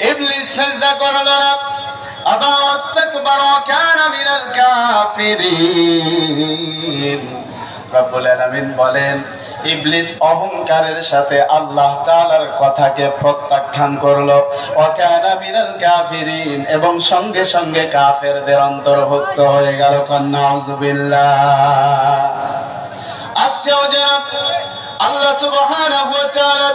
ইবলিস সিজদা করল না, আবা ওয়াস্তাকবারা ওয়া কানা মিনাল কাফিরিন। রব্বুল আলামিন বলেন, ইবলিস অহংকারের সাথে আল্লাহ তাআলার কথাকে প্রত্যাখ্যান করলো, ওয়া কানা মিনাল কাফিরিন, এবং সঙ্গে সঙ্গে কাফেরদের অন্তর্ভুক্ত হয়ে গেল। নাউযুবিল্লাহ। আজকেও যারা আল্লাহ সুবহানাহু ওয়া তাআলা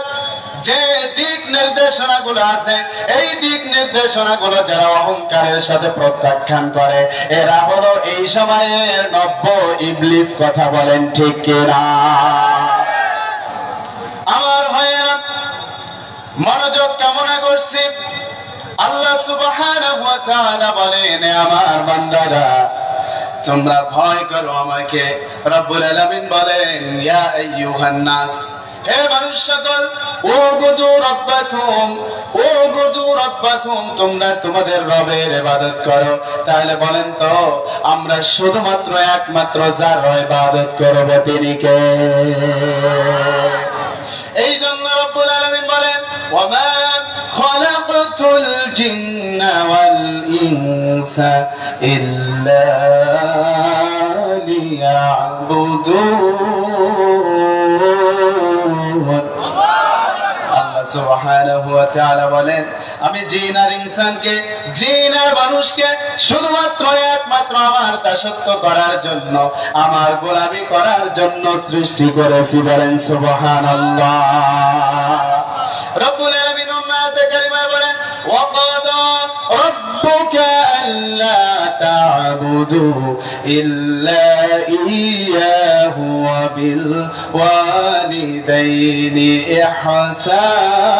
যে দিক নির্দেশনাগুলো আছে, এই দিক নির্দেশনাগুলো যারা অহংকারের সাথে প্রত্যাখ্যান করে, এরা হলো এই সময়ের নব্য ইবলিস। কথা বলেন ঠিক কিনা? আমার ভাইয়েরা, মনোযোগ কামনা করছি। আল্লাহ সুবহানাহু ওয়া তাআলা বলেন, আমার বান্দারা তোমরা ভয় করো আমাকে। রব্বুল আলামিন বলেন, ইয়া আইয়ুহান নাস, হে মানুষ সকল, উবুদু রাব্বাকুম, উবুদু রাব্বাকুম, তোমরা তোমাদের রবের ইবাদত করো। তাহলে বলেন তো, আমরা শুধুমাত্র একমাত্র যার ইবাদত করব তিনি কে? এই জন্য রব্বুল আলামিন বলেন, ওয়ামা খালাকতুল জিন্না ওয়াল ইনসা ইল্লা লিয়াবুদুন। আল্লাহ সুবহানাহু ওয়া তাআলা বলেন, আমি জিন আর ইনসানকে, জিন আর মানুষকে শুধুমাত্র একমাত্র আমার দাসত্ব করার জন্য, আমার গোলামি করার জন্য সৃষ্টি করেছি। বলেন সুবহানাল্লাহ। রব্বুল আলামিন আয়াতে কারিমায় বলেন, ওয়া কাদা রাব্বুকা আল্লা তা'বুদু ইল্লা ইয়্যাহু ওয়া বিল ওয়ালিদাইনি ইহসানা।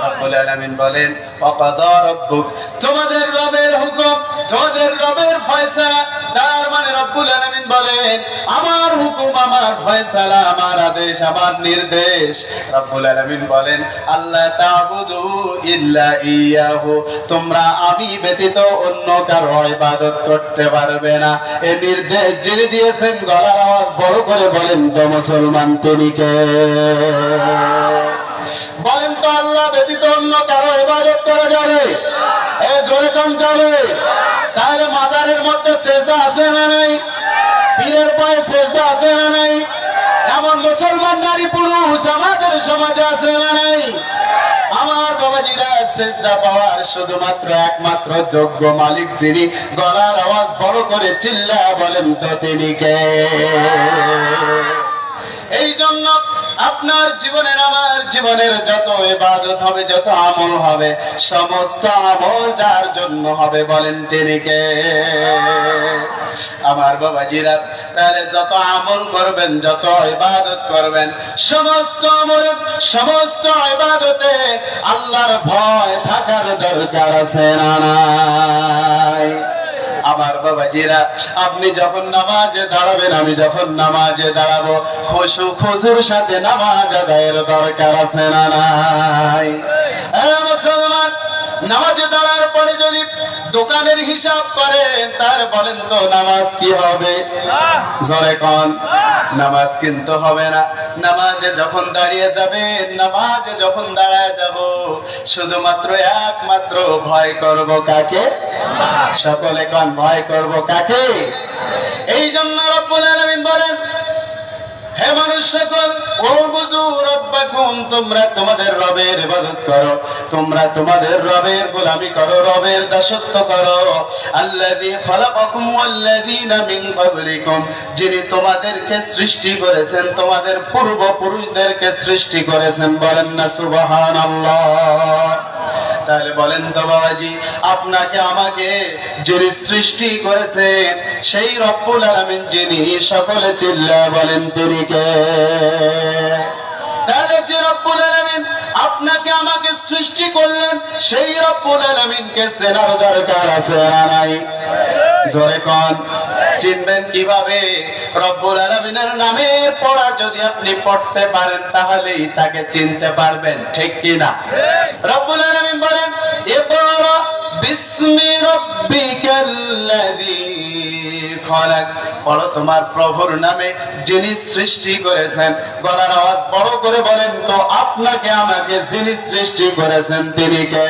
রব্বুল আলামিন বলেন, ওয়া কাদা রাব্বুক, তোমাদের রবের হুকুম, তোমাদের রবের ফয়সালা। তার মানে রব্বুল আলামিন বলেন, আমার হুকুম, আমার ফয়সালা, আমার আদেশ, আমার নির্দেশ। রব্বুল আলামিন বলেন, আল্লাহ তা'বুদু ইল্লা ইয়্যাহু, তোমরা আমি ব্যতীত অন্য কারো ইবাদত করতে পারবে না। এই নির্দেশ যিনি দিয়েছেন, গলার আওয়াজ বড় করে বলেন তো মুসলমান তিনি কে? বলেন তো, আল্লাহ ব্যতীত অন্য কারো ইবাদত করা যাবে? এ জোরে কান যাবে? তাহলে মাজারের মধ্যে সেজদা আছে না নাই? পীরের পায়ে সেজদা আছে না নাই? এমন মুসলমান নারী পুরুষ আমাদের সমাজে আছে না নাই? আমার বাবাজিরা, সেজদা পাওয়ার শুধুমাত্র একমাত্র যোগ্য মালিক যিনি, গলার আওয়াজ বড় করে চিল্লা বলেন তো তিনি কে? এই জন্য আপনার জীবনের, আমার জীবনের যত ইবাদত হবে, যত আমল হবে, সমস্ত আমল যার জন্য হবে, বলেন তিনি কে? আমার বাবাজিরা, তাহলে যত আমল করবেন, যত ইবাদত করবেন, সমস্ত আমল, সমস্ত ইবাদতে আল্লাহর ভয় থাকার দরকার আছে না নাই? আমার বাবাজিরা, আপনি যখন নামাজে দাঁড়াবেন, আমি যখন নামাজে দাঁড়াবো, খুশু খুশুর সাথে নামাজ আদায়ের দরকার আছে না নাই? মুসলমান, নামাজে দাঁড়ার পরে যদি দোকানের হিসাব করেন, তাহলে বলেন তো নামাজ কি হবে? জোরে কোন? নামাজ কিন্তু হবে না। নামাজে যখন দাঁড়িয়ে যাবেন, নামাজে যখন দাঁড়ায় যাব, শুধুমাত্র একমাত্র ভয় করব কাকে? সকলে কোন ভয় করব কাকে? এই জন্য রব্বুল আলামিন বলেন, হে মানুষ সকল, উবুদু রাব্বাকুম, তোমরা তোমাদের রবের ইবাদত করো, তোমরা তোমাদের রবের গোলামি করো, রবের দাসত্ব করো। আল্লাযী খালাকাকুম ওয়াল্লাযীনা মিন ক্বাবলিকুম, যিনি তোমাদেরকে সৃষ্টি করেছেন, তোমাদের পূর্বপুরুষদেরকে সৃষ্টি করেছেন। বলেন না সুবহানাল্লাহ? তাহলে বলেন তো বাবাজি, আপনাকে আমাকে যিনি সৃষ্টি করেছেন, সেই রব্বুল আলামিন যিনি, সকলে চিল্লা বলেন তিনি কে? তাহলে যে রব্বুল আলামিন আপনাকে আমাকে সৃষ্টি করলেন, সেই রব্বুল আলামিনকে চেনার দরকার আছে না নাই? জোরে কোন? চিনবেন কিভাবে? রব্বুল আলামিনের নামের পড়া যদি আপনি পড়তে পারেন, তাহলেই তাকে চিনতে পারবেন, ঠিক কিনা? রব্বুল আলামিন বলেন, ইকরা বিসমি রাব্বিকাল্লাযী খালাক, বলো তোমার প্রভুর নামে যিনি সৃষ্টি করেছেন। গলার আওয়াজ বড় করে বলেন তো, আপনাকে আমাকে যিনি সৃষ্টি করেছেন তিনি কে?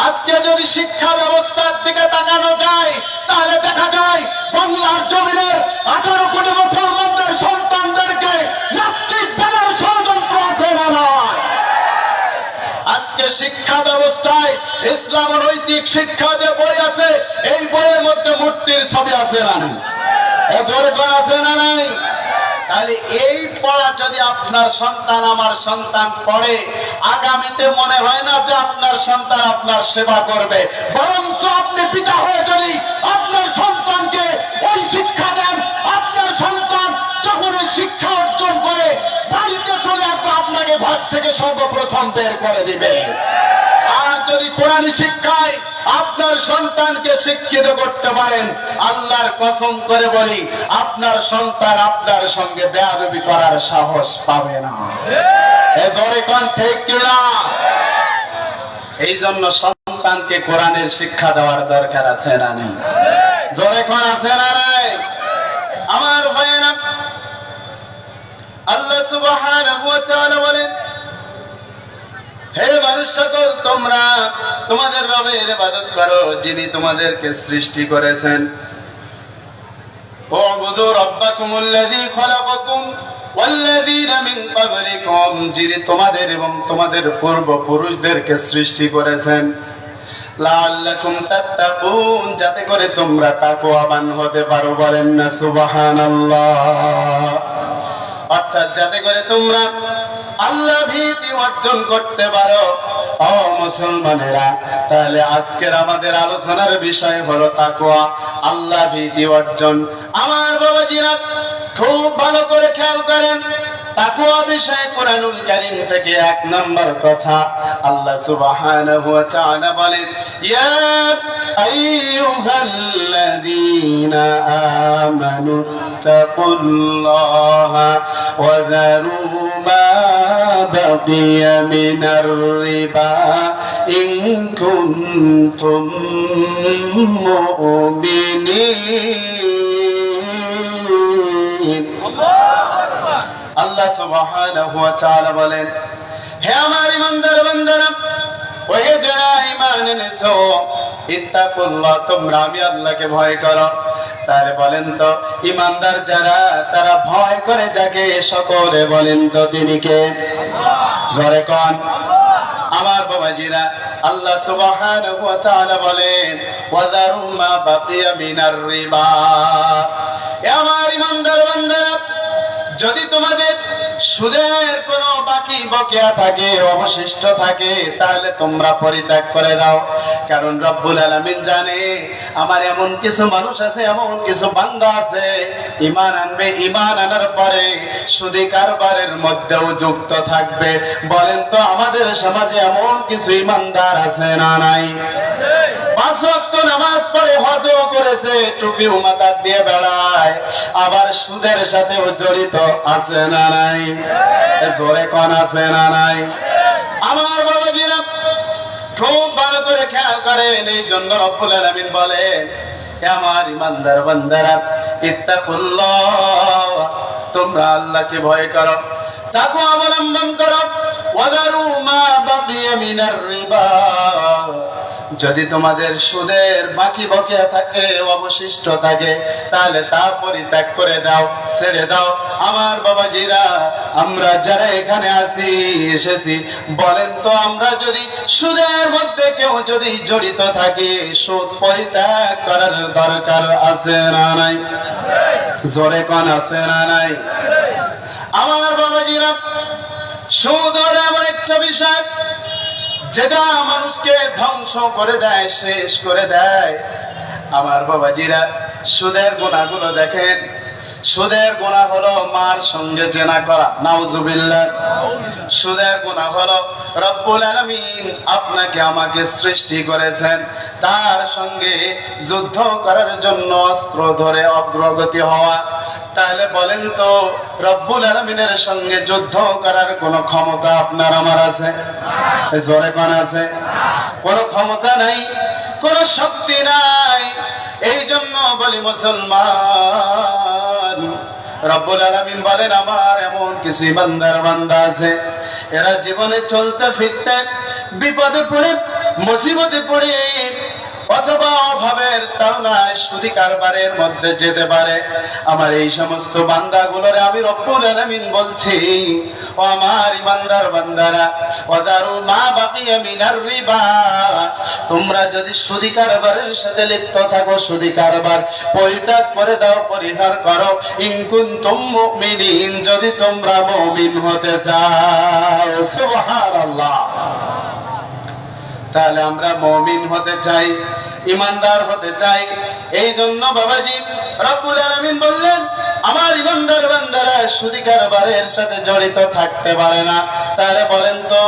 আজকে যদি শিক্ষা ব্যবস্থার দিকে তাকানো যায়, তাহলে দেখা যায় বাংলার জমিনের 18 কোটি মুসলমানদের সন্তানদেরকে নাস্তিক বানানোর ষড়যন্ত্র আছে না নয়? আজকে শিক্ষা ব্যবস্থায় ইসলাম নৈতিক শিক্ষা যে বই আছে, এই বইয়ের মধ্যে মূর্তির ছবি আছে না নাই? আছে না নাই? তাহলে এই পড়া যদি আপনার সন্তান আমার সন্তান পড়ে, আগামীতে মনে হয় না যে আপনার সন্তান আপনার সেবা করবে, বরঞ্চ আপনি পিতা হয়ে যদি আপনার সন্তানকে ওই শিক্ষা দেন, আপনার সন্তান যখন ওই শিক্ষা অর্জন করে বাড়িতে চলে আসবে, আপনাকে ঘর থেকে সর্বপ্রথম বের করে দিবে। আর যদি কোরআনী শিক্ষায় আপনার সন্তানকে শিক্ষিত করতে পারেন, আল্লাহর কসম করে বলি, আপনার সন্তান আপনার সঙ্গে বেয়াদবি করার সাহস পাবে না। জোরে কোন ঠিক কিনা? এই জন্য সন্তানকে কোরআনের শিক্ষা দেওয়ার দরকার আছে না নেই? জোরে কোন আছে না নাই? আমার ভাইয়েরা, আল্লাহ সুবহানাহু ওয়া তাআলা বলেন, হে মানুষ সকল, তোমরা তোমাদের রবের ইবাদত করো যিনি তোমাদেরকে সৃষ্টি করেছেন। ওয়াবুদু রাব্বাকুমুল্লাযী খালাকাকুম ওয়াল্লাযীনা মিন ক্বাবলিকুম, যিনি তোমাদের এবং তোমাদের পূর্বপুরুষদেরকে সৃষ্টি করেছেন। লাআল্লাকুম তাত্তাকুন, যাতে করে তোমরা তাকওয়াবান হতে পারো। বলেন না সুবহানাল্লাহ। অর্থাৎ যাতে করে তোমরা আল্লাহ ভীতি অর্জন করতে পারো। ও মুসলমানেরা, তাহলে আজকের আমাদের আলোচনার বিষয় হলো তাকওয়া, আল্লাহ ভীতি অর্জন। আমার বাবাজিরা খুব ভালো করে খেয়াল করেন, তাকওয়া বিষয়ে কোরআনুল কারীম থেকে 1 নম্বর কথা আল্লাহ সুবহানাহু ওয়া তাআলা বলেন, ইয়া আইয়ুহাল্লাযীনা আমানু তাকুল্লাহা ওয়া যারু মা বাকিয়া মিনার রিবা ইন কুনতুম মুমিনিন। আল্লাহ সুবহানাহু ওয়া তাআলা বলেন, হে আমার ইমানদার বান্দারা, ওহে যারা ঈমান এনেছো, ইত্তাকুল্লাহ, তোমরা আমি আল্লাহকে ভয় করো। তাহলে বলেন তো, ইমানদার যারা তারা ভয় করে যাকে, সকলে বলেন তো তিনি কে? জোরে কোন। আমার বাবাজিরা, আল্লাহ সুবহানাহু ওয়া তাআলা বলেন, ওয়া যারু মা বাকিয়া মিনার রিবা। আমার ইমানদার বান্দারা, যদি তোমাদের সুদের কোনো বাকি বকেয়া থাকে, অবশিষ্ট থাকে, তাহলে তোমরা পরিত্যাগ করে দাও। কারণ রব্বুল আলামিন জানে আমার এমন কিছু মানুষ আছে, এমন কিছু বান্দা আছে, ঈমান আনবে, ঈমান আনার পরে সুদী কারবারের মধ্যেও যুক্ত থাকবে। বলেন তো, আমাদের সমাজে এমন কিছু ঈমানদার আছে না নাই? 5 ওয়াক্ত নামাজ পড়ে, হজও করেছে, টুপিও মাথায় দিয়ে বেড়ায়, আবার সুদের সাথেও জড়িত আছে না নাই? জোরে কোন আছে না নাই? আমার বাবাজিরা খুব ভালো করে খেয়াল করেন। এই জন্য রব্বুল আলামিন বলেন, হে আমার ইমানদার বান্দারা, ইত্তাকুল্লাহ, তোমরা আল্লাহকে ভয় করো, তাকওয়া অবলম্বন করো। ওয়া যারু মা বাকিয়া মিনার রিবা, যদি তোমাদের সুদের বাকি বকেয়া থাকে, অবশিষ্ট থাকে, তাহলে তা পরিত্যাগ করে দাও, ছেড়ে দাও। আমার বাবাজিরা, আমরা যারা এখানে আছি, এসেছি, বলেন তো, আমরা যদি সুদের মধ্যে কেউ যদি জড়িত থাকি, সুদ পরিত্যাগ করার দরকার আছে না নাই? জোরে কোন আছে না নাই? আমার বাবাজিরা, সুদ হলো এমন একটা বিষয় যেটা মানুষকে ধ্বংস করে দেয়, শেষ করে দেয়। আমার বাবাজিরা, সুদের গুনাহগুলো দেখেন। সুদের গুনাহ হলো মার সঙ্গে জেনা করা, নাউজুবিল্লাহ। সুদের গুনাহ হলো রব্বুল আলামিন আপনাকে আমাকে সৃষ্টি করেছেন, তার সঙ্গে যুদ্ধ করার জন্য অস্ত্র ধরে অগ্রগতি হওয়া। তাহলে বলেন তো, রব্বুল আলামিনের সঙ্গে যুদ্ধ করার কোন ক্ষমতা আপনার আমার আছে? জোরে কোন আছে? কোন ক্ষমতা নাই, কোন শক্তি নাই। এই জন্য বলি মুসলমান, রব্বুল আলামিন বলেন আমার এমন কিছু ইমানদার বান্দা আছে, এরা জীবনে চলতে ফিরতে বিপদে পড়ে, মুসিবতে পড়ে, অথবা অভাবের তাড়নায় সুদি কারবারের মধ্যে যেতে পারে। আমার এই সমস্ত বান্দাগুলোরে আমি রব্বুল আলামিন বলছি, ও আমার ইমানদার বান্দারা, ওয়াদারু মা বাকিয়া মিনার রিবা, তোমরা যদি সুদি কারবারের সাথে লিপ্ত থাকো, সুদি কারবার পরিত্যাগ করে দাও, পরিহার করো, ইন কুনতুম মুমিনিন, যদি তোমরা মুমিন হতে চাও। সুবহানাল্লাহ। তাহলে আমরা মুমিন হতে চাই, ইমানদার হতে চাই। এই জন্য বাবাজি রব্বুল আলামিন বললেন আমার ইমানদার বান্দারা সুদি কারবারের সাথে জড়িত থাকতে পারে না। তাহলে বলেন তো,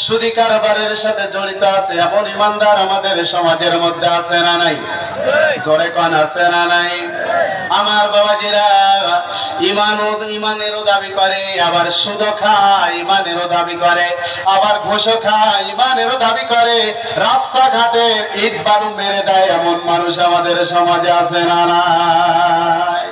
সুদি কারবারের সাথে জড়িত আছে এমন ইমানদার আমাদের সমাজের মধ্যে আছে না নাই? জোরে কোন আছে না নাই? আমার বাবাজিরা ইমানেরও দাবি করে, আবার সুদও খায় ইমানেরও দাবি করে, আবার ঘুষও খায় ইমানেরও দাবি করে, রাস্তাঘাটে ইট বালু মেরে দেয় এমন মানুষ আমাদের সমাজে আছে না নাই?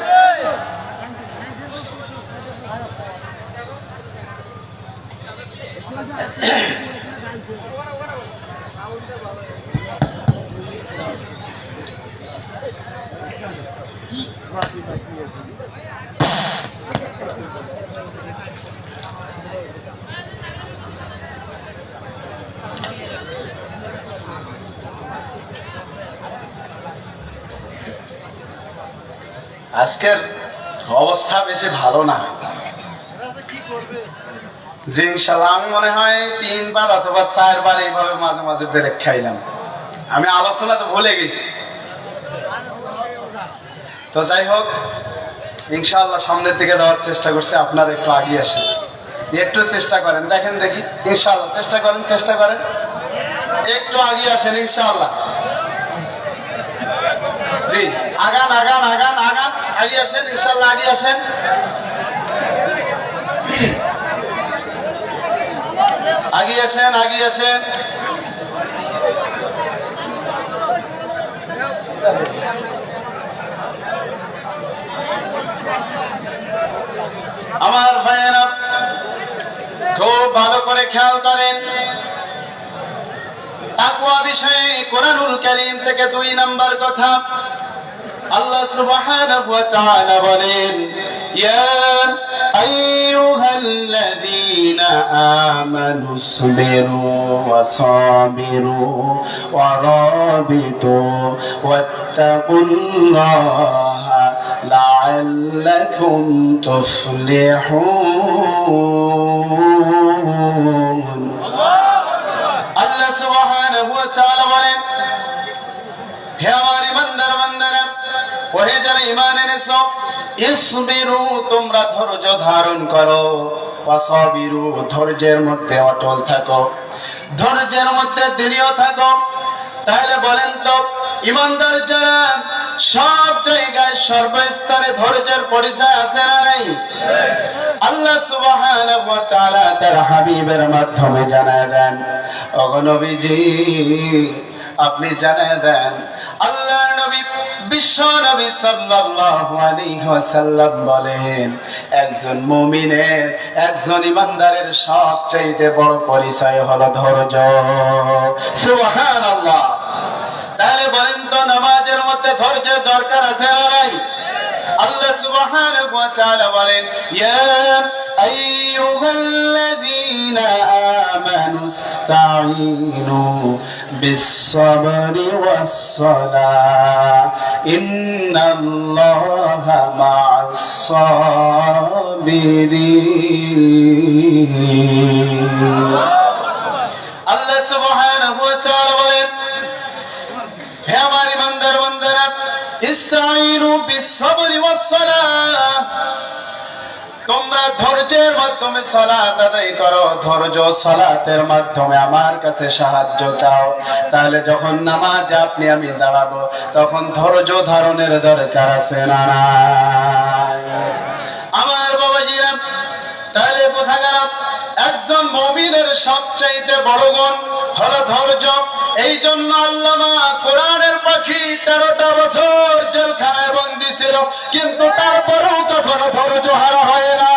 আজকের অবস্থা বেশি ভালো না। জি ইনশাল্লাহ, আমি মনে হয় 3 বার অথবা 4 বার এইভাবে মাঝে মাঝে ব্রেক খাইলাম। আমি আলোচনা তো ভুলে গেছি। তো যাই হোক, ইনশাআল্লাহ সামনের দিকে যাওয়ার চেষ্টা করছি। আপনারা একটু আগিয়ে আসেন, একটু চেষ্টা করেন, দেখেন দেখি। ইনশাআল্লাহ চেষ্টা করেন, চেষ্টা করেন, একটু আগিয়ে আসেন ইনশাআল্লাহ। জি আগান আগান আগান আগান, আগিয়ে আসেন ইনশাআল্লাহ, আগিয়ে আসেন। আগিয়ে আসেন, আগিয়ে আসেন। আমার ভাইয়েরা খুব ভালো করে খেয়াল করেন, তাকওয়া বিষয়ে কোরআনুল কারীম থেকে 2 নম্বর কথা আল্লাহ সুবহানাহু ওয়া তাআলা বলেন, ইয়া আইয়ুহাল্লাযীনা আমানুসবিরু ওয়া সাবিরু ওয়া রাবিতু ওয়াত্তাকুল্লাহা লাআল্লাকুম তুফলিহুন। আল্লাহ সুবহানাহু ওয়া তাআলা বলেন, হে আমার ইমানদার বান্দারা, ওহে যারা ঈমান এনেছো, ইসবিরু, তোমরা ধৈর্য ধারণ করো, ওয়াসাবিরু, ধৈর্যের মধ্যে অটল থাকো, ধৈর্যের মধ্যে দৃঢ় থাকো। তাহলে বলেন তো, ইমানদার যারা সব জায়গায় সর্বস্তরে ধৈর্যের পরিচয় আছে না নাই? আল্লাহ সুবহানাহু ওয়া তাআলা তার হাবিবের মাধ্যমে জানায় দেন, ওগো নবীজি আপনি জানায় দেন, আল্লাহর নবী বিশ্ব নবী সাল্লাল্লাহু আলাইহি ওয়াসাল্লাম বলেন, একজন মুমিনের, একজন ইমানদারের সবচেয়ে বড় পরিচয় হলো ধৈর্য। সুবহানাল্লাহ। তাহলে বলেন তো, নামাজের মধ্যে ধৈর্যের দরকার আছে না নাই? আল্লাহ সুবহানাহু ওয়া তাআলা বলেন, ইয়া আইয়ুহাল্লাযীনা আমানুস্তাঈনু বিস-সাবরি ওয়াস-সালাহ ইন্নাল্লাহা মা'আস-সাবিরিন। আল্লাহ সুবহানাহু ওয়া তাআলা বলেন, হে আমার ইমানদার বান্দারা, ইসতাঈনু বিস-সাবরি ওয়াস-সালাহ, তোমরা ধৈর্যের মাধ্যমে সালাত আদায় করো, ধৈর্য সালাতের মাধ্যমে আমার কাছে সাহায্য চাও। তাহলে যখন নামাজে আপনি আমি দাঁড়াবো, তখন ধৈর্য ধারণের দরকার আছে না নাই? আমার বাবাজিরা, তাহলে বোঝা গেল একজন একজন মুমিনের সবচাইতে বড় গুণ হলো ধৈর্য। এই জন্য আল্লামা কোরআনের পাখি 13টা বছর জেলখানায় বন্দী ছিল, কিন্তু তারপরেও কখনো ধৈর্য হারা হয় না।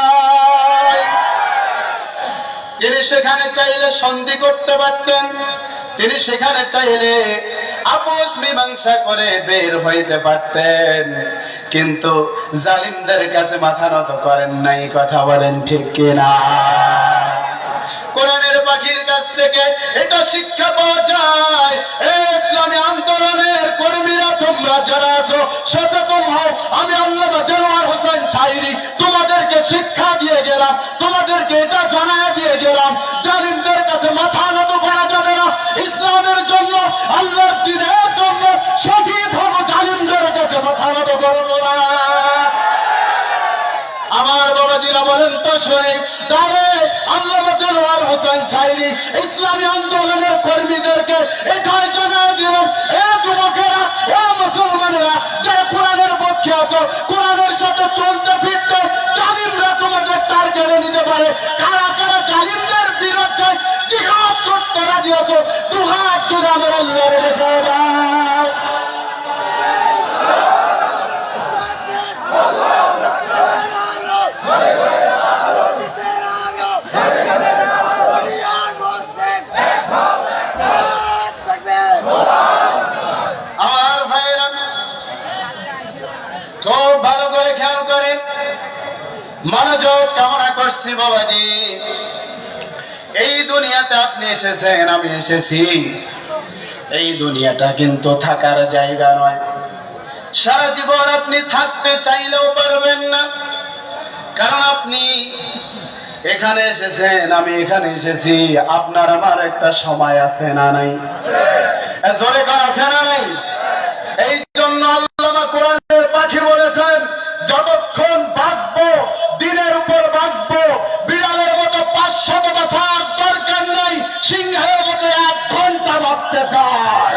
তিনি সেখানে চাইলে সন্ধি করতে পারতেন, তিনি সেখানে চাইলে আপোষ মীমাংসা করে বের হইতে পারতেন, কিন্তু জালিমদের কাছে মাথা নত করেন নাই। কথা বলেন ঠিক কিনা? কোরআনের পাখির কাছ থেকে এটা শিক্ষা পাওয়া যায়। এই ইসলামী আন্দোলনের কর্মীরা তোমরা যারা আছো সচেতন হও। আমি আল্লামা দেলোয়ার হোসেন সাঈদী তোমাদেরকে শিক্ষা দিয়ে গেলাম, তোমাদেরকে এটা জানায়া দিয়ে গেলাম, জালিমদের কাছে মাথা নত করা যাবে না। ইসলামের জন্য, আল্লাহর দ্বীনের জন্য শহীদ হব, জালিমদের কাছে মাথা নত করবো না। আমার বাবাজিরা বলেন তো শোনে, তাহলে আল্লামা দেলোয়ার হোসেন সাঈদী ইসলামী আন্দোলনের কর্মীদেরকে এটাই জানায় দিলাম, এ যুবকেরা, এ মুসলমানেরা, যে কোরআনের পক্ষে আছো, কোরআনের সাথে চলতে ফিরতে জালিমরা তোমাদের টার্গেটে নিতে পারে। কারা কারা জালিমদের বিরুদ্ধে জিহাদ করতে রাজি আছো, দুহাত তুলে আমার আল্লাহর দেখে দাও। খুব ভালো করে খেয়াল করে মনোযোগ কামনা করছি বাবাজি। এই দুনিয়াতে আপনি এসেছেন, আমি এসেছি, এই দুনিয়াটা কিন্তু থাকার জায়গা নয়। সারা জীবন আপনি থাকতে চাইলেও পারবেন না, কারণ আপনি এখানে এসেছেন, আমি এখানে এসেছি। আপনার আমার একটা সময় আছে না নাই? জোরে কর, আছে না নাই? এই জন্য আল্লামা কোরআনের পাখি বলেছেন, যতক্ষণ বাঁচবো দিনের উপর বাঁচবো, বিড়ালের মতো 500 বাঁচার দরকার নাই, সিংহের মতো 1 ঘন্টা বাঁচতে চায়।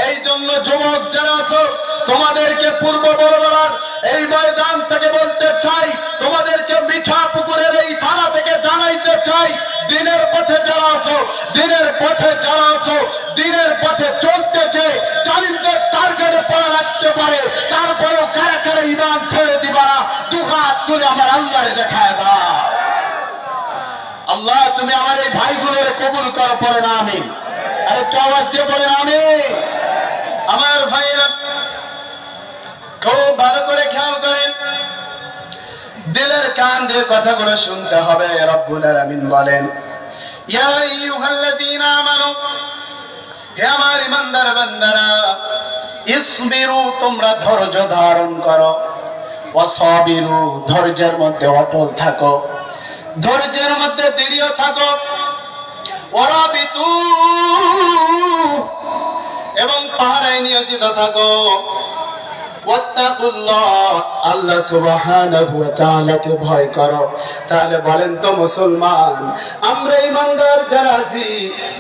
এই জন্য যুবক যারা আছো, তোমাদেরকে পূর্ব বড়বেলার এই ময়দান থেকে বলতে চাই, তোমাদেরকে মিঠা পুকুরের এই থানা থেকে জানাইতে চাই, দিনের পথে যারা আছো, দিনের পথে যারা আছো, দিনের পথে চলতে চাই, জালিমদের টার্গেটে পড়া লাগতে পারে, তারপরেও কারা কারা ঈমান ছেড়ে দিবা না, দুহাত তুলে আমার আল্লাহরে দেখায় দাও। আল্লাহ তুমি আমার এই ভাইগুলোর কবুল করো, পড়ে না আমি, আরে একটু আওয়াজ দিয়ে পড়ে না আমি। আমার ভাইরা খুব ভালো করে খেয়াল করেন, দিলের কান দিয়ে কথাগুলো শুনতে হবে। রব্বুল আলামিন বলেন, ইয়া আইয়ুহাল্লাযীনা আমানু, হে আমার ঈমানদার বান্দারা, ইসবিরু, তোমরা ধৈর্য ধারণ করো, ওয়াসাবিরু, ধৈর্যের মধ্যে অটল থাকো, ধৈর্যের মধ্যে দৃঢ় থাকো, ওয়ারাবিতু, এবং পাহারায় নিয়োজিত থাকো, ওয়াত্তাকুল্লাহ, আল্লাহ সুবহানাহু ওয়া তাআলাকে ভয় করো। তাহলে বলেন তো মুসলমান, আমরা ঈমানদার যারা আছি,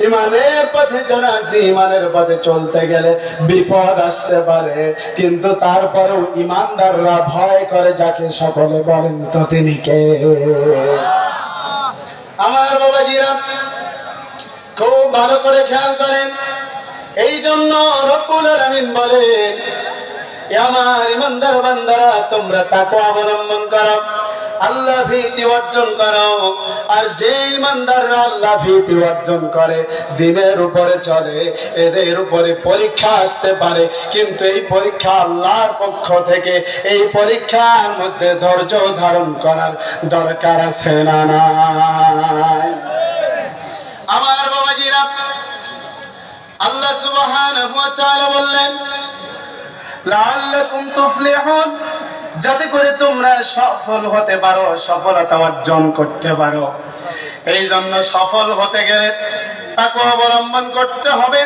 ঈমানের পথে যারা আছি, ঈমানের পথে চলতে গেলে বিপদ আসতে পারে, কিন্তু তারপরেও ঈমানদাররা ভয় করে যাকে, সকলে বলেন তো তিনি কে? আমার বাবাজিরা খুব ভালো করে খেয়াল করেন। এই জন্য রব্বুল আলামিন বলেন, আমার ঈমানদার বান্দারা, তোমরা তাকওয়া অবলম্বন করো, আল্লাহ ভীতি অর্জন করো। আর যে ঈমানদাররা আল্লাহ ভীতি অর্জন করে, দিনের উপরে চলে, এদের উপরে পরীক্ষা আসতে পারে, কিন্তু এই পরীক্ষা আল্লাহর পক্ষ থেকে, এই পরীক্ষার মধ্যে ধৈর্য ধারণ করার দরকার আছে না নাই? আমার বাবাজিরা, আল্লাহ সুবহানাহু ওয়া তাআলা বললেন, লাআল্লাকুম তুফলিহুন, যাতে করে তোমরা সফল হতে পারো, সফলতা অর্জন করতে পারো। এই জন্য সফল হতে গেলে তাকওয়া অবলম্বন করতে হবে,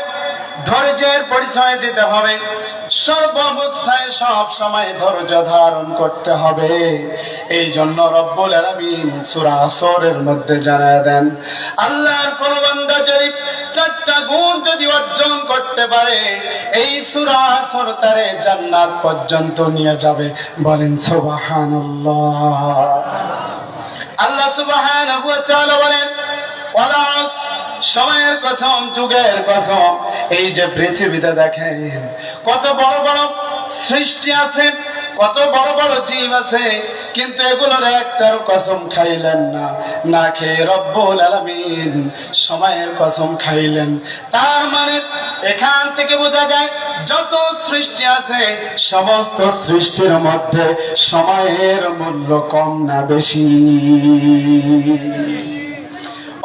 ধৈর্যের পরিচয় দিতে হবে, সর্ব অবস্থায় সব সময় ধৈর্য ধারণ করতে হবে। এই জন্য রব্বুল আলামিন সূরা আসরের মধ্যে জানায় দেন, আল্লাহর কোন বান্দা যদি 4টা গুণ যদি অর্জন করতে পারে, এই সূরা আসর তারে জান্নাত পর্যন্ত নিয়ে যাবে। বলেন সুবহানাল্লাহ। আল্লাহ সুবহানাহু ওয়া তাআলা বলেন ওয়ালা সময়ের কসম, যুগের কসম, এই যে পৃথিবীতে দেখেন কত বড় বড় সৃষ্টি আছে, কত বড় বড় জীব আছে, কিন্তু এগুলোর একটার কসম খাইলেন না, না খেয়ে রব্বুল আলামিন সময়ের কসম খাইলেন। তার মানে এখান থেকে বোঝা যায় যত সৃষ্টি আছে সমস্ত সৃষ্টির মধ্যে সময়ের মূল্য কম না বেশি?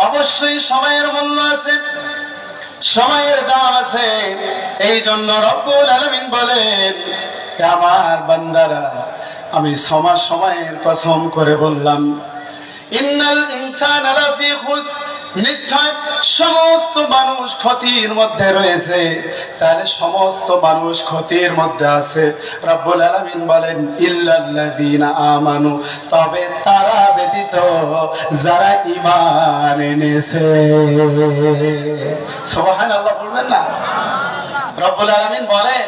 অবশ্যই সময়ের মূল্য আছে, সময়ের দাম আছে। এই জন্য রব্বুল আলামিন বলেন, আমার বান্দারা, আমি সময়ের কসম করে বললাম, ইন্নাল ইনসানা লাফি খুসর, নিশ্চয় সমস্ত মানুষ ক্ষতির মধ্যে রয়েছে। তাহলে সমস্ত মানুষ ক্ষতির মধ্যে আছে। রব্বুল আলামিন বলেন ইল্লাল্লাযীনা আমানু, তবে তারা ব্যতীত যারা ঈমান এনেছে। সুবহানাল্লাহ বলবেন না? রব্বুল আলামিন বলেন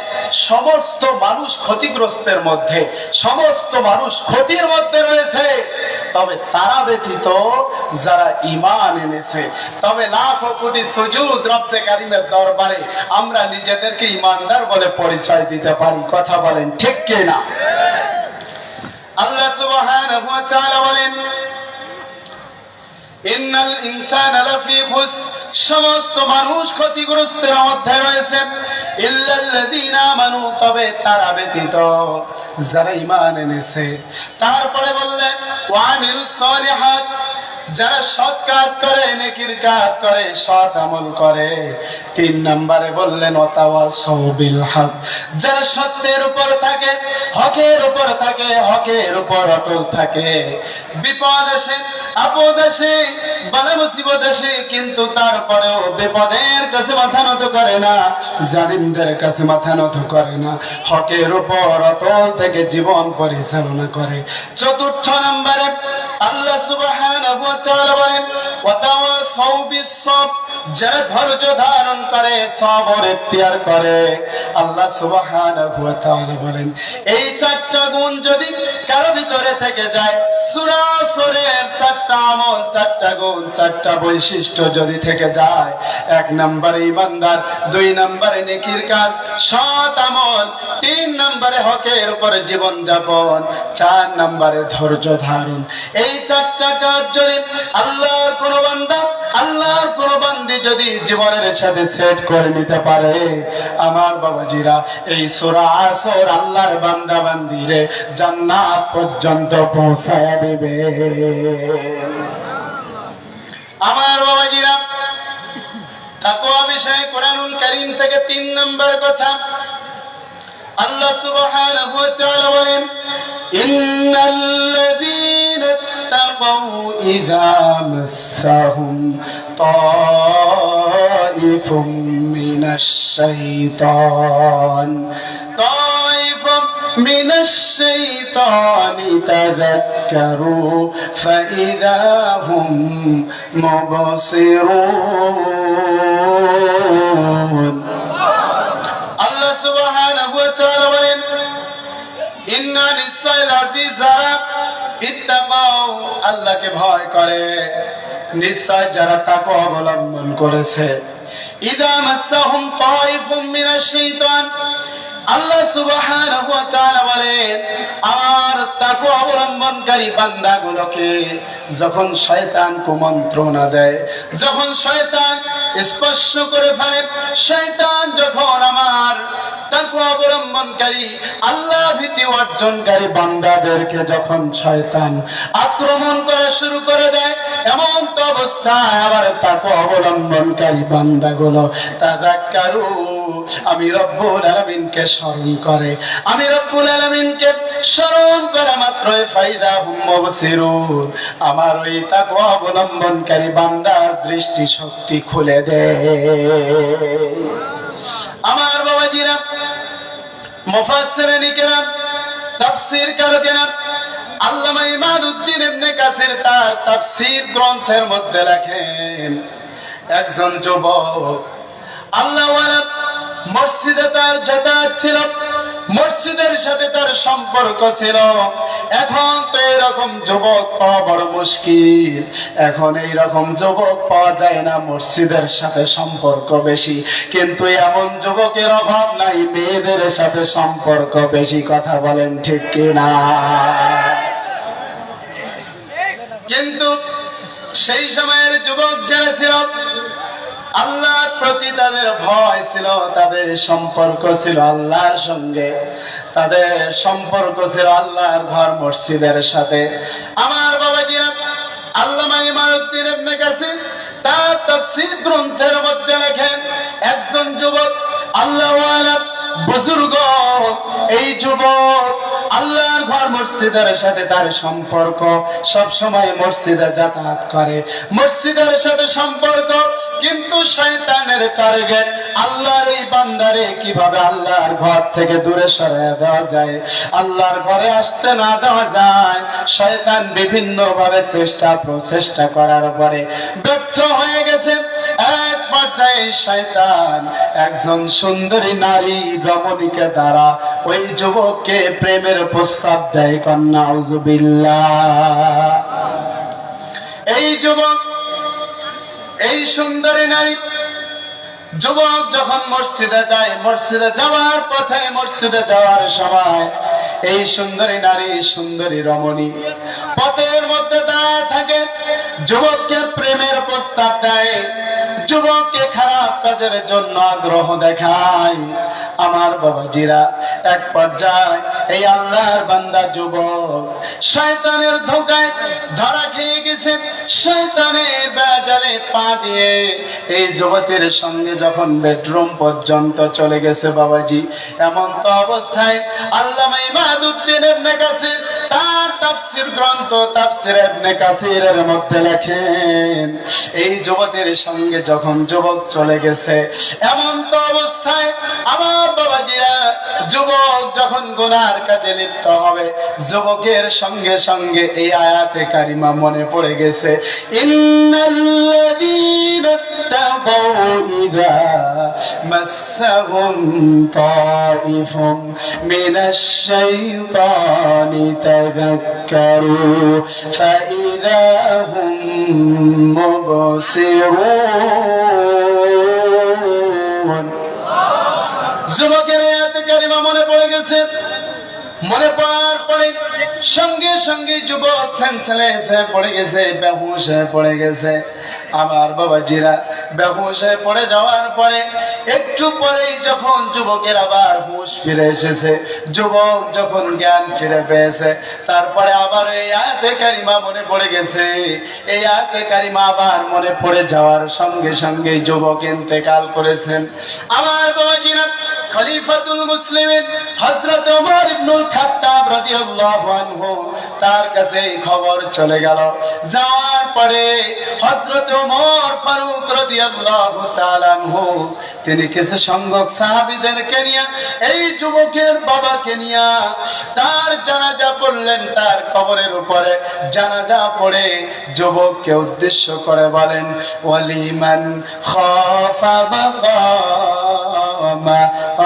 সমস্ত মানুষ ক্ষতিগ্রস্তের মধ্যে, সমস্ত মানুষ ক্ষতির মধ্যে রয়েছে, তবে তারা ব্যতীত যারা ঈমান এনেছে। তবে লাখো কোটি সুজুদ রব্বে কারীমের দরবারে আমরা নিজেদেরকে ঈমানদার বলে পরিচয় দিতে পারি। কথা বলেন ঠিক কি না? আল্লাহ সুবহানাহু ওয়া তাআলা বলেন ইন্নাল ইনসানা লাফি খুসর, সমস্ত মানুষ ক্ষতিগ্রস্তের মধ্যে রয়েছে, ইল্লাল্লাযীনা আমানু, তবে তারা ব্যতীত যারা ঈমান এনেছে। তারপরে বললেন ওয়া আমিলুস সালিহাত, যারা সৎ কাজ করে, নেকির কাজ করে, সৎ আমল করে। 3 নম্বরে বললেন ওয়াতাওয়াসাউ বিল হক, যারা সত্যের উপর থাকে, হকের উপর থাকে, হকের উপর অটল থাকে। বিপদ আসে, আপদ আসে, বালা মুসিবত আসে, কিন্তু তারপরেও বিপদের কাছে মাথা নত করে না, জালিমদের কাছে মাথা নত করে না, হকের উপর অটল থেকে জীবন পরিচালনা করে। 4 নম্বরে আল্লাহ সুবহানাহু ওয়া তাআলা বলেন ওয়াতাওয়াসাউ বিস-সাবর, যারা ধৈর্য ধারণ করে, সবর ইখতিয়ার করে। আল্লাহ সুবহানাহু ওয়া তাআলা বলেন এই 4টা গুণ যদি কারো ভিতরে থেকে যায়, সূরা সূরের 4টা আমল, 4টা গুণ, 4টা বৈশিষ্ট্য যদি থেকে যায়, 1 নম্বরে ঈমানদার, 2 নম্বরে নেকির কাজ, সৎ আমল, 3 নম্বরে হকের উপরে জীবন যাপন, 4 নম্বরে ধৈর্য ধারণ। এই 4টা কাজ যদি আল্লাহর কোন বান্দা, আল্লাহর কোন বান্দি যদি জীবনের সাথে সেট করে নিতে পারে, আমার বাবাজিরা, এই সূরা আসর আল্লাহর বান্দা বান্দিরে জান্নাত পর্যন্ত পৌঁছায় দিবে। আমার বাবাজিরা, তাকওয়া বিষয়ে কোরআনুল কারীম থেকে 3 নম্বর কথা আল্লাহ সুবহানাহু ওয়া তাআলা বলেন ইন্নাল্লাযীনা তাকাউ ইযা মাসসাহুম তাইফুম মিনাশ শাইতান من الشيطان تذكروا فإذا هم مبصرون الله سبحانه وتعالى বলেন ইন্না নিশ্চয় যারা ইত্তাকাউ, আল্লাহকে ভয় করে, নিশ্চয় যারা তাকওয়া অবলম্বন করেছে, ইযা মাসসাহুম তাইফুম মিনাশ শাইতান, আল্লাহ সুবহানাহু ওয়া তাআলা বলেন আমার তাকওয়া অবলম্বনকারী বান্দাগুলোকে যখন শয়তান কুমন্ত্রণা দেয়, যখন শয়তান স্পর্শ করে ফেলে, শয়তান যখন আমার তাকওয়া অবলম্বনকারী, আল্লাহ ভীতি অর্জনকারী বান্দাদেরকে যখন শয়তান আক্রমণ করা শুরু করে দেয়, এমন তো অবস্থায় আবার তাকওয়া অবলম্বনকারী বান্দাগুলো তাযাক্কারু, আমি রব্বুল আলামিনকে স্মরণ করে, আমি রব্বুল আলামিনকে স্মরণ করা মাত্রই ফাইদা হুম মুবসিরুন, আমার ওই তাকওয়া অবলম্বনকারী বান্দার দৃষ্টি শক্তি খুলে দেয়। আমার বাবাজিরা, মুফাসসিরিন কিরাম, তাফসীর কারকেরা, আল্লামা ইমাদউদ্দিন ইবনে কাসির তার তাফসীর গ্রন্থের মধ্যে লেখেন একজন যুবক আল্লাহওয়ালা, মসজিদে তার যাতায়াত ছিল, মসজিদের সাথে তার সম্পর্ক ছিল। এখন তো এরকম যুবক পাওয়া বড় মুশকিল। এখন এইরকম যুবক পাওয়া যায় না, মসজিদের সাথে সম্পর্ক বেশি। কিন্তু এমন যুবকের অভাব নাই, মেয়েদের সাথে সম্পর্ক বেশি। কথা বলেন ঠিক কিনা? কিন্তু সেই সময়ের যুবক যারা ছিল, আল্লাহর প্রতি তাদের ভয় ছিল, তাদের সম্পর্ক ছিল আল্লাহর সঙ্গে, তাদের সম্পর্ক ছিল আল্লাহর ঘর মসজিদের সাথে। আমার বাবাজিরা, আল্লামা ইমারুদ্দিন ইবনে কাসির তার তাফসীর গ্রন্থের মধ্যে লেখেন, একজন যুবক আল্লাহওয়ালা বুজুর্গ, এই যুবক আল্লাহর ঘর মসজিদের সাথে তার সম্পর্ক, সব সময় মসজিদে যাতায়াত করে, মসজিদের সাথে সম্পর্ক। কিন্তু শয়তানের টার্গেট আল্লাহর এই বান্দারে কিভাবে আল্লাহর ঘর থেকে দূরে সরিয়ে দেওয়া যায়, আল্লাহর ঘরে আসতে না দেওয়া যায়। শয়তান বিভিন্ন ভাবে প্রচেষ্টা করার পরে ব্যর্থ হয়ে গেছে। এক পর্যায়ে শয়তান একজন সুন্দরী নারী রমণীকে দ্বারা ওই যুবককে প্রেমের প্রস্তাব দেয়। কন্যা আউযুবিল্লাহ। এই যুবক, এই সুন্দরী নারী যুবক যখন মসজিদে যায়, মসজিদে যাওয়ার পথে, মসজিদে যাওয়ার সময় এই সুন্দরী নারী, সুন্দরী রমণী পথের মধ্যে দাঁড়ায় থাকে, যুবককে প্রেমের প্রস্তাব দেয়, যুবককে খারাপ কাজের জন্য আগ্রহ দেখায়। আমার বাবাজিরা, এক পর্যায়ে এই আল্লাহর বান্দা যুবক শয়তানের ধোঁকায় ধরা খেয়ে গেছে। শয়তানের বেজালে পা দিয়ে এই যুবতীর সঙ্গে যখন বেডরুম পর্যন্ত চলে গেছে বাবাজি, এমন তো অবস্থায় আল্লামা ইমাদউদ্দিন ইবনে কাসির তার তাফসীর গ্রন্থ তাফসীর ইবনে কাসিরের মধ্যে লেখেন, এই যুবতীর সঙ্গে যখন যুবক চলে গেছে, এমন তো অবস্থায় আমার বাবাজিরা, যুবক যখন গুনার কাজে লিপ্ত হবে, যুবকের সঙ্গে সঙ্গে এই আয়াতে কারিমা মনে পড়ে গেছে, ইন্নাল্লাযীনা তাকাউ ইযা মাসসাহুম তাইফুম মিনাশ শাইতানি তাযাক্কারু ফাইযা হুম মুবসিরুন। যুবকের আয়াতে কারিমা মনে পড়ে গেছে। মনে পড়ার পরে সঙ্গে সঙ্গে যুবক সেন্সলেস হয়ে পড়ে গেছে, বেহুশ হয়ে পড়ে গেছে। আমার বাবাজিরা, বেহুশ হয়ে পড়ে যাওয়ার পরে একটু পরেই যখন যুবকের আবার হুঁশ ফিরে এসেছে, যুবক যখন জ্ঞান ফিরে পেয়েছে, তারপরে আবার এই আয়াতে কারিমা মনে পড়ে গেছে। এই আয়াতে কারিমা আবার মনে পড়ে যাওয়ার সঙ্গে সঙ্গে যুবক ইন্তেকাল করেছেন। আমার বাবাজিরা, খলিফাতুল মুসলিমিন হযরত ওমর ইবনুল খাত্তাব রাদিয়াল্লাহু আনহু তার কাছে খবর চলে গেল। যাওয়ার পরে হযরত ওমর ফারুক রাদিয়াল্লাহু তাআলা আনহু তিনি কিছু সংখ্যক সাহাবীদেরকে নিয়ে, এই যুবকের বাবাকে নিয়ে তার জানাজা পড়লেন। তার কবরের উপরে জানাজা পড়ে যুবককে উদ্দেশ্য করে বলেন, ওয়ালিমান খাফা মাকামা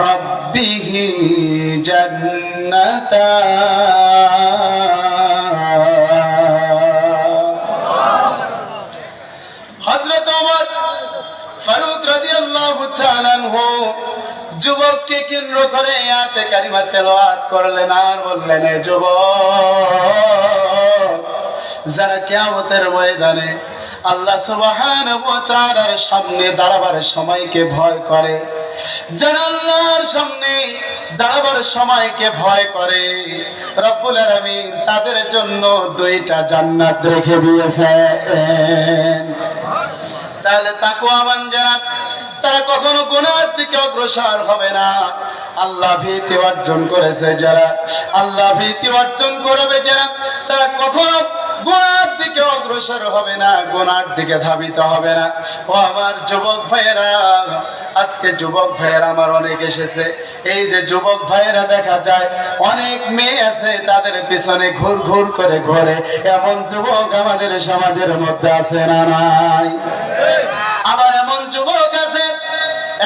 রাব্বিহি জান্নাতান। হযরত ওমর ফারুক রাদিয়াল্লাহু তাআলা আনহু যুবককে কেন্দ্র করে আয়াতে কারিমা তেলাওয়াত করলেন আর বললেন, এ যুবক, যারা কিয়ামতের ময়দানে আল্লাহ সুবহানাহু ওয়া তাআলার সামনে দাঁড়াবার সময়কে ভয় করে, যারা আল্লাহর সামনে দাঁড়াবার সময়কে ভয় করে, রব্বুল আলামিন তাদের জন্য দুইটা জান্নাত রেখে দিয়েছেন। তাহলে তাকওয়াবান যারা, তারা কখনো গুনার দিকে অগ্রসর হবে না। আল্লাহ ভীতি অর্জন করেছে যারা, আল্লাহ ভীতি অর্জন করবে যারা, তারা কখনো গুনার দিকে অগ্রসর হবে না, গুনার দিকে ধাবিত হবে না। ও আমার যুবক ভাইয়েরা, আজকে যুবক ভাইয়েরা আমার অনেক এসেছে। এই যে যুবক ভাইয়েরা দেখা যায় অনেক মেয়ে আছে, তাদের পিছনে ঘুর ঘুর করে ঘোরে, এমন যুবক আমাদের সমাজের মধ্যে আছে না নাই? আবার এমন যুবক আছে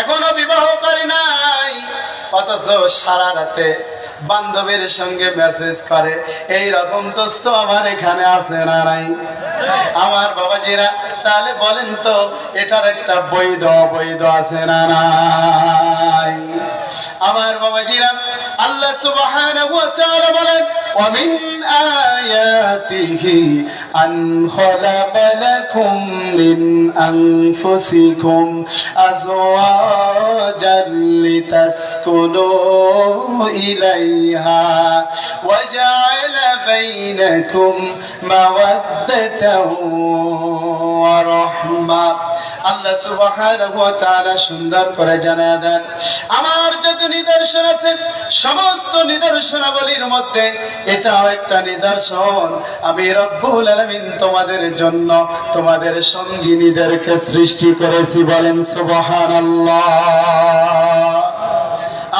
এখনো বিবাহ করে নাই, অথচ সারা রাতে বান্ধবীর সঙ্গে মেসেজ করে। এই রকম দোস্ত আমার এখানে আছে না নাই? আমার বাবাজিরা, তাহলে বলেন তো এটার একটা বৈধ অবৈধ আছে না নাই? আমার বাবাজিরা, আল্লাহ সুবহানাহু ওয়া তাআলা বলেন, ওয়া মিন আয়াতিহি আন খালাকা লাকুম মিন আনফুসিকুম আজওয়াজান লিতাসকুনু ইলাইহা ওয়া জাআলা বাইনাকুম মাওয়াদ্দাতাও ওয়া রাহমা। আল্লাহ সুবহানাহু ওয়া তাআলা সুন্দর করে জানায় দেন, আমার যত নিদর্শন আছে সমস্ত নিদর্শনাবলীর মধ্যে এটাও একটা নিদর্শন, আমি রব্বুল আলামিন তোমাদের জন্য তোমাদের সঙ্গিনীদেরকে সৃষ্টি করেছি। বলেন সুবহানাল্লাহ।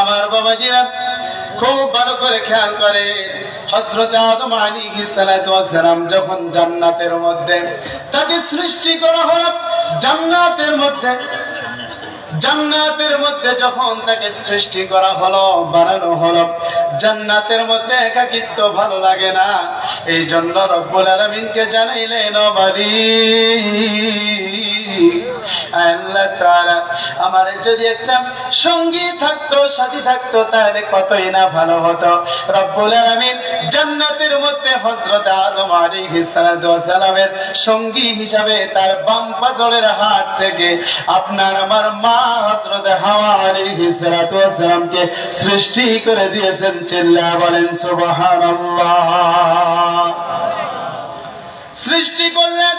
আমার বাবাজিরা, খুব ভালো করে খেয়াল করে, হযরত আদম আলাইহিস সালাতু ওয়াস সালাম যখন জান্নাতের মধ্যে তাকে সৃষ্টি করা হলো, জান্নাতের মধ্যে যখন তাকে সৃষ্টি করা হলো, বানানো হলো, জান্নাতের মধ্যে একাকিত্ব ভালো লাগে না। এই জন্য রব্বুল আলামিনকে জানাইলেন, ও বাড়ি আল্লাহ তাআলা আমার যদি একটা সঙ্গী থাকতো, সাথী থাকতো, তাহলে কতই না ভালো হতো। রব্বুল আলামিন জান্নাতের মধ্যে হযরত আদম আলাইহিস সালাতু ওয়াস সালামের সঙ্গী হিসাবে তার বাম পাজরের হাত থেকে আপনার আমার মা হযরত হাওয়া আলাইহিস সালাতু ওয়াস সালামকে সৃষ্টি করে দিয়েছেন। চিল্লায়া বলেন সুবহানাল্লাহ। সৃষ্টি করলেন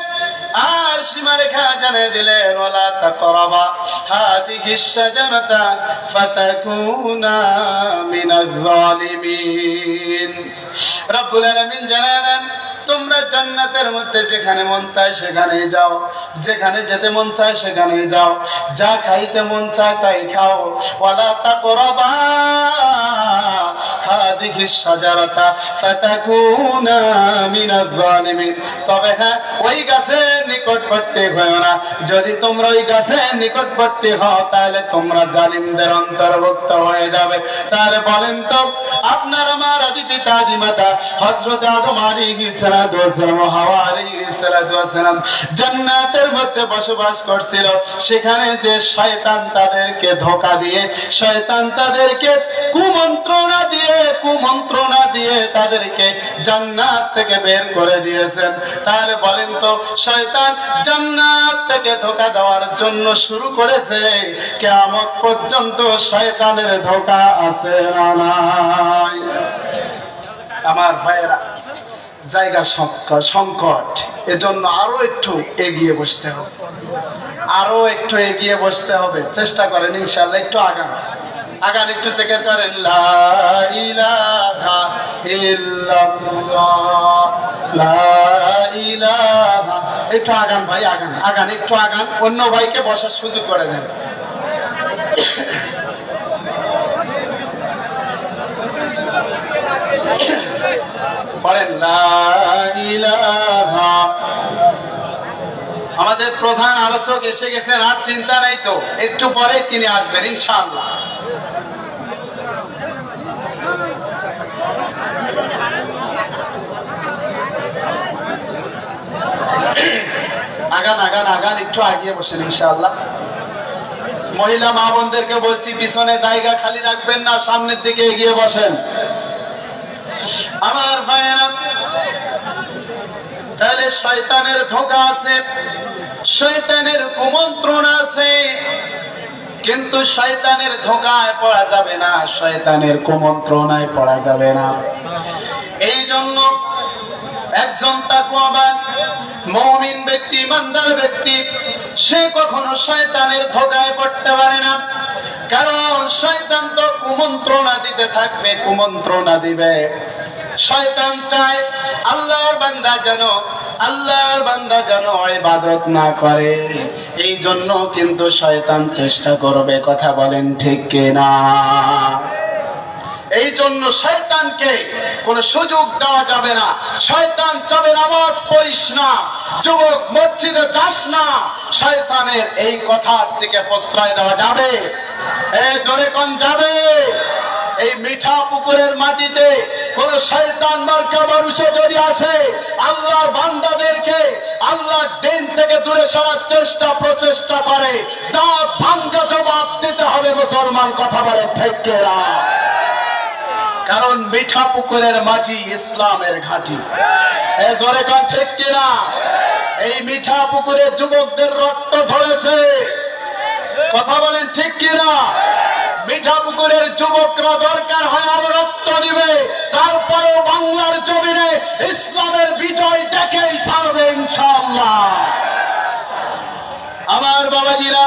আর সীমারেখা জানিয়ে দিলেন, ওয়ালা তাকরাবা হাদিহিস শাজারাতা ফাতাকুনা মিনাজ জালিমিন। রব্বুল আলামিন জানালেন, তোমরা জান্নাতের মধ্যে যেখানে মন চায় সেখানে যাও, যেখানে যেতে মন চায় সেখানে যাও, যা খাইতে মন চায় তাই খাও। ওয়ালা তাকরাবা হাদিহিস শাজারাতা ফাতাকুনা মিনাজ জালিমিন। তবে হ্যাঁ, ওই গাছের নিকটবর্তী হও না। যদি তোমরা ওই গাছের নিকটবর্তী হও তাহলে তোমরা জালিমদের অন্তর্ভুক্ত হয়ে যাবে। তাহলে বলেন তো, আপনার আমার আদি পিতা আদি মাতা হযরত আদম আলাইহিস সালাতু ওয়াস সালাম, হাওয়া আলাইহিস সালাতু ওয়াস সালাম জান্নাতের মধ্যে বসবাস করছিল। সেখানে যে শয়তান তাদেরকে ধোঁকা দিয়ে, শয়তান তাদেরকে কুমন্ত্রণা দিয়ে তাদেরকে জান্নাত থেকে বের করে দিয়েছেন। তাহলে বলেন তো, শয়তান জান্নাত থেকে ধোঁকা দেওয়ার জন্য শুরু করেছে, কিয়ামত পর্যন্ত শয়তানের ধোঁকা আছে না নাই? আমার ভাইয়েরা, জায়গা সংকট, এজন্য আরো একটু এগিয়ে বসতে হবে, চেষ্টা করেন ইনশাআল্লাহ, একটু আগান একটু চেকের করেন, লা ইলাহা ইল্লাল্লাহ, লা ইলাহা। একটু আগান ভাই, আগান একটু আগান, অন্য ভাইকে বসার সুযোগ করে দেন। বলেন লা ইলাহা। আমাদের প্রধান আলোচক এসে গেছেন, আর চিন্তা নাই তো, একটু পরে তিনি আসবেন ইনশাআল্লাহ। আগান একটু আগিয়ে বসেন ইনশাআল্লাহ। মহিলা মা বোনদেরকে বলছি, পিছনে জায়গা খালি রাখবেন না, সামনের দিকে এগিয়ে বসেন। আমার ভাইয়েরা, তাহলে শয়তানের ধোঁকা আছে, শয়তানের কুমন্ত্রণা আছে, কিন্তু শয়তানের ধোঁকায় পড়া যাবে না, শয়তানের কুমন্ত্রণায় পড়া যাবে না। এই জন্য একজন তাকওয়াবান মুমিন ব্যক্তি, ইমানদার ব্যক্তি, সে কখনো শয়তানের ধোঁকায় পড়তে পারে না। কারণ শয়তান তো কুমন্ত্রণা দিতে থাকবে, কুমন্ত্রণা দিবে। শয়তান চায় আল্লাহর বান্দা যেন ইবাদত না করে। এই জন্য কিন্তু শয়তান চেষ্টা করবে, কথা বলেন ঠিক কিনা? এই জন্য শয়তানকে কোন সুযোগ দেওয়া যাবে না। শয়তান চাবে নামাজ পড়িস না, যুবক মসজিদে যাস না, শয়তানের এই কথার দিকে প্রশ্রয় দেওয়া যাবে? জোরে কোন যাবে? এই মিঠা পুকুরের মাটিতে কোন শয়তান মার্কা মানুষে যদি আসে, আল্লাহর বান্দাদেরকে আল্লাহর দিন থেকে দূরে সরার প্রচেষ্টা করে, তার ভাঙ্গা জবাব দিতে হবে মুসলমান। কথা বলে ঠিক কিনা? কারণ মিঠা পুকুরের মাটি ইসলামের ঘাঁটি। জোরে কান ঠিক কিনা? এই মিঠা পুকুরের যুবকদের রক্ত ঝরেছে। কথা বলেন ঠিক কিনা? মিঠা পুকুরের যুবকরা দরকার হয় আরো রক্ত দিবে, তারপরেও বাংলার জমিনে ইসলামের বিজয় দেখেই ছাড়বে ইনশাআল্লাহ। আমার বাবাজিরা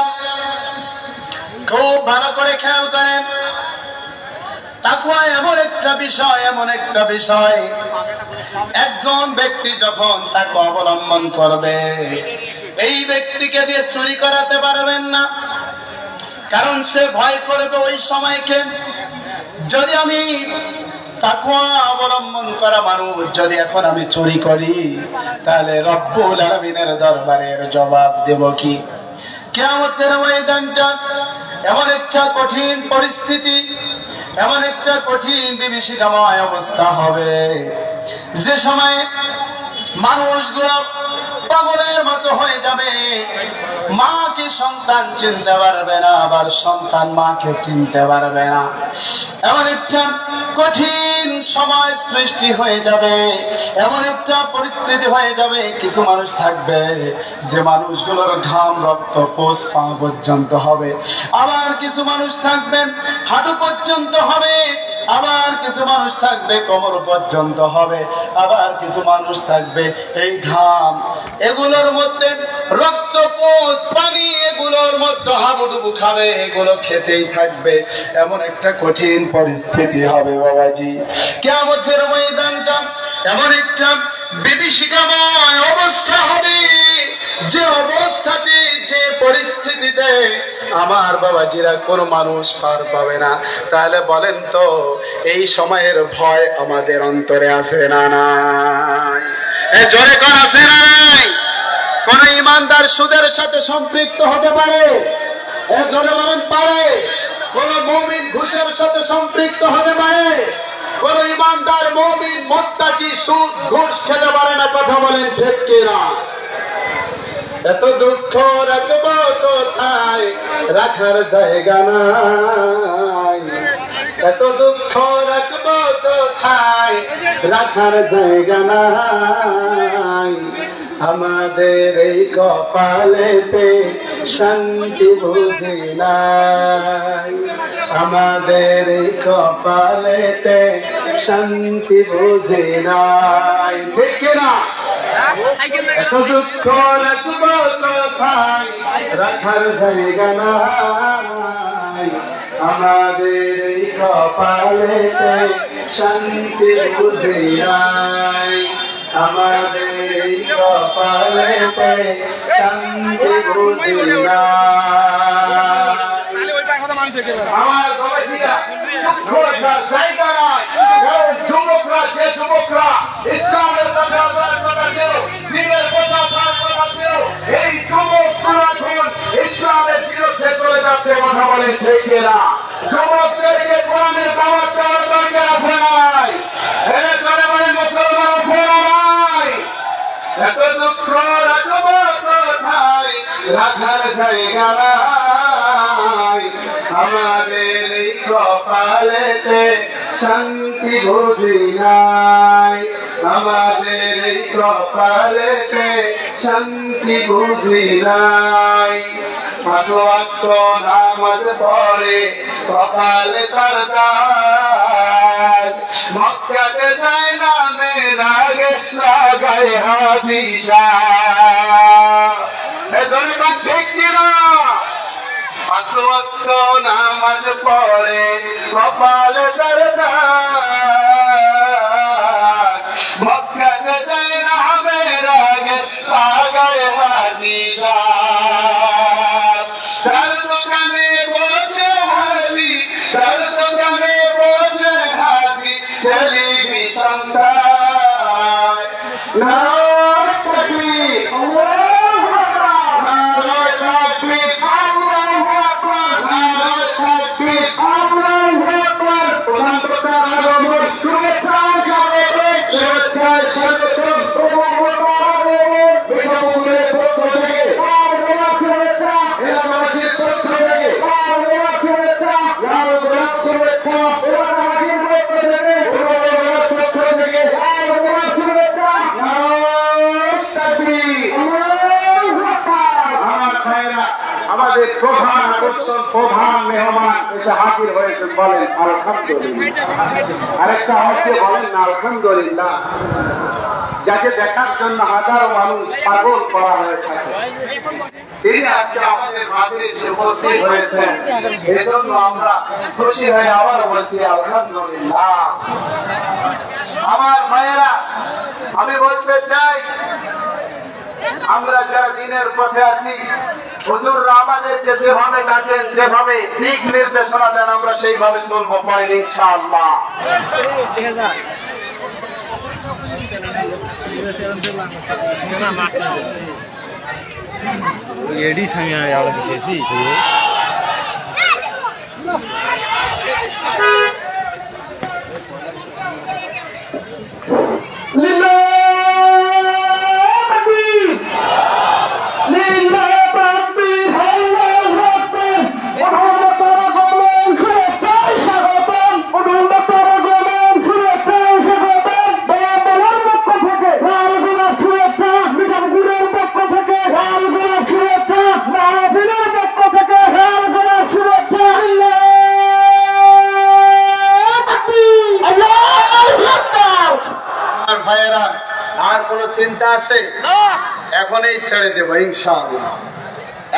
খুব ভালো করে খেয়াল করেন, তাকওয়া এমন একটা বিষয়, একজন ব্যক্তি যখন তাকওয়া অবলম্বন করবে, এই ব্যক্তিকে দিয়ে চুরি করাতে পারবেন না। কারণ সে ভয় করবে ওই সময়কে, যদি আমি তাকওয়া অবলম্বন করা মানুষ যদি এখন আমি চুরি করি, তাহলে রব্বুল আলামিনের দরবারের জবাব দেব কি? কিয়ামতের ময়দানটা এমন একটা কঠিন পরিস্থিতি, এমন একটা কঠিন বিভীষিকাময় অবস্থা হবে, যে সময় মানুষগুলো পাগলের মতো হয়ে যাবে। মা কি সন্তান চিনতে পারবে না, আবার সন্তান মাকে চিনতে পারবে না। এমন একটা কঠিন সময় সৃষ্টি হয়ে যাবে, এমন একটা পরিস্থিতি হয়ে যাবে। কিছু মানুষ থাকবে যে মানুষগুলোর ঘাম রক্ত পোষ পা পর্যন্ত হবে, আবার কিছু মানুষ থাকবে হাঁটু পর্যন্ত হবে, আবার কিছু মানুষ থাকবে কোমর পর্যন্ত হবে, আবার কিছু মানুষ থাকবে এই ঘাম এগুলোর মধ্যে রক্ত পোষ পানি এগুলোর মধ্যে হাবুডুবু খাবে, এগুলো খেতেই থাকবে। এমন একটা কঠিন পরিস্থিতি হবে বাবাজি। কিয়ামতের ময়দানটা এমন একটা বিভীষিকাময় অবস্থা হবে, যে অবস্থাতে যে পরিস্থিতিতে আমার বাবাজিরা কোন মানুষ পার পাবে না। তাহলে বলেন তো এই সময়ের ভয় আমাদের অন্তরে আছে না নাই? জোরে কোন আছে না নাই? কোন ইমানদার সুদের সাথে সম্পৃক্ত হতে পারে? জোরে বলেন পারে? কোন মুমিন ঘুষের সাথে সম্পৃক্ত হতে পারে? কোন ইমানদার মুমিন মুত্তাকি সুদ ঘুষ খেতে পারে না? কথা বলেন ঠিক কিনা? এত দুঃখ রাখবো কোথায়, রাখার জায়গা নাই। এত দুঃখ রাখবো কোথায়, রাখার জায়গা নাই। আমাদের এই কপালেতে শান্তি বুঝি নাই, আমাদের এই কপালেতে শান্তি বুঝি নাই। ঠিক কিনা? এত দুঃখ রাখবো কোথায়, রাখার জায়গা নাই। আমাদের এই কপালেতে শান্তি বুঝি নাই, আমাদের এই কপালেতে শান্তি বুঝি নাই। আমার বাবাজিরা খোঁজার জায়গা নাই। যুবকরা, যে যুবকরা ইসলামের কথা ছিল, দিনের কথা ছিল, এই যুবকরা এখন ইসলামের বিরুদ্ধে চলে যাচ্ছে। কথা বলেন ঠিক কিনা? যুবকদেরকে কোরআনের দাওয়াত দেওয়ার দরকার আছে নাই? চলে বলেন মুসলমান আছে নাই? এত দুঃখ রাখবো কোথায়, রাখার জায়গা নাই। আমাদের এই কপালেতে শান্তি বুঝি নাই, আমাদের এই কপালেতে শান্তি বুঝি নাই। 5 ওয়াক্ত নামাজ পড়ে কপালে তার দাগ, মক্কাতে যায় না মেরাগে লাগায় হাজি শাহ। এজন্য ঠিক কিনা? 5 ওয়াক্ত নামাজ পড়ে কপালে তার দাগ, মক্কাতে যায় না মেরাগে লাগায় হাজি শাহ। তার দোকানে বসে হাজি, তার দোকানে বসে হাজি, টেলিভিশন চায়। নারায়ে তাকবীর, আল্লাহু আকবার, নারায়ে তাকবীর, আল্লাহু আকবার, নারায়ে তাকবীর, আল্লাহু আকবার। আমাদের প্রধান আকর্ষণ, প্রধান মেহমান এসে হাজির হয়েছেন, বলেন আলহামদুলিল্লাহ। আরেকটা হচ্ছে বলেন না আলহামদুলিল্লাহ। যাকে দেখার জন্য হাজারো মানুষ পাগল করা হয়ে থাকে, তিনি আজকে আমাদের মাঝে এসে উপস্থিত হয়েছেন। এজন্য আমরা খুশি হয়ে আবার বলছি আলহামদুলিল্লাহ। আমার ভাইয়েরা, আমি বলতে চাই, আমরা যারা দিনের পথে আছি, হুজুররা আমাদেরকে যেভাবে ডাকেন, যেভাবে দিক নির্দেশনা দেন, আমরা সেইভাবে চলবো পরে ইনশাআল্লাহ। এডি সামি আলো বিশেষই ভাইয়েরা, আর কোন চিন্তা আছে? এখনই ছেড়ে দেব ইনশাআল্লাহ,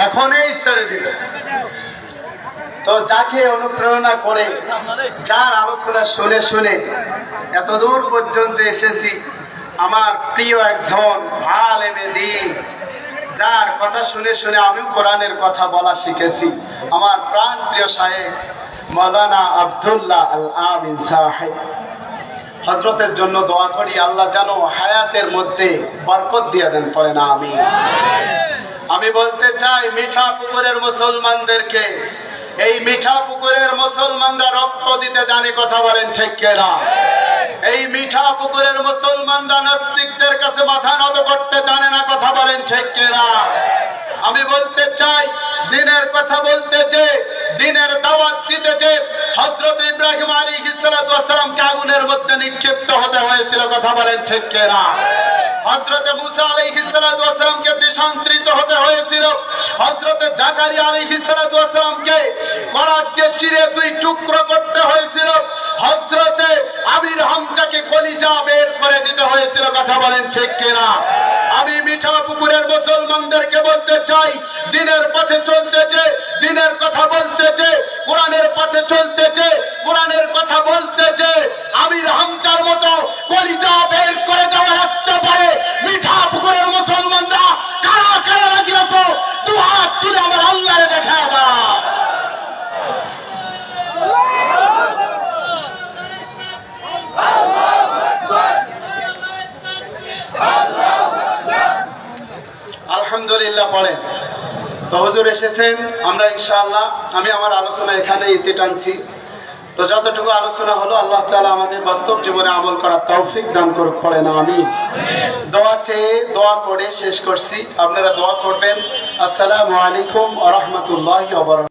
এখনই ছেড়ে দেব। তো যাকে অনুপ্রেরণা করে, যার আলোচনা শুনে শুনে এত দূর পর্যন্ত এসেছি, আমার প্রিয় একজন আলেমে দ্বীন, যার কথা শুনে শুনে আমিও কোরআনের কথা বলা শিখেছি, আমার প্রাণ প্রিয় সাহেব মাওলানা আব্দুল্লাহ আল আমিন সাহেব। হযরতের জন্য দোয়া করি, আল্লাহ যেন হায়াতের মধ্যে বরকত দিয়ে দেন, পড়ে না আমি। আমি বলতে চাই, মিঠা পুকুরের মুসলমানদেরকে, এই মিঠা পুকুরের মুসলমানরা রক্ত দিতে জানে, কথা বলেন ঠিক কিনা? এই মিঠা পুকুরের মুসলমানরা নাস্তিকদের কাছে মাথা নত করতে জানে না, কথা বলেন ঠিক কিনা? আমি বলতে চাই, দিনের কথা বলতেছে, দিনের দাওয়াত দিতেছে, হযরত ইব্রাহিম আলাইহিস সালাতু ওয়াস সালামকে আগুনের মধ্যে নিক্ষিপ্ত হতে হয়েছিল, কথা বলেন ঠিক কিনা? হযরত মুসা আলাইহিস সালাতু ওয়াস সালামকে দেশান্তরিত হতে হয়েছিল, হযরত জাকারিয়া আলাইহিস সালাতু ওয়াস সালামকে করাত দিয়ে চিরে দুই টুকরো করতে হয়েছিল, হযরত আমির হামজাকে কলিজা বের করে দিতে হয়েছিল, কথা বলেন ঠিক কিনা? আমি মিঠা পুকুরের মুসলমানদেরকে বলতে চাই, দিনের পথে চলতেছে, দিনের কথা বলতেছে, কোরআনের পথে চলতেছে, কোরআনের কথা বলতেছে, আমির হামজার মতো কলিজা বের করে দেওয়া লাগতে পারে। মিঠা পুকুরের মুসলমানরা কারা কারা লাগিয়েছ, দু হাত তুলে আমার আল্লাহরে দেখা দাও। আলহামদুলিল্লাহ পড়েন। তো হুজুর এসেছেন, আমরা ইনশাআল্লাহ, আমি আমার আলোচনা এখানে ইতি টানছি। তো যতটুকু আলোচনা হলো, আল্লাহ তাআলা আমাদের বাস্তব জীবনে আমল করার তৌফিক দান করুক, পড়েন আমিন। দোয়া চেয়ে দোয়া করে শেষ করছি, আপনারা দোয়া করবেন। আসসালামু আলাইকুম ওয়া রাহমাতুল্লাহি ওয়া বারাকাতুহু।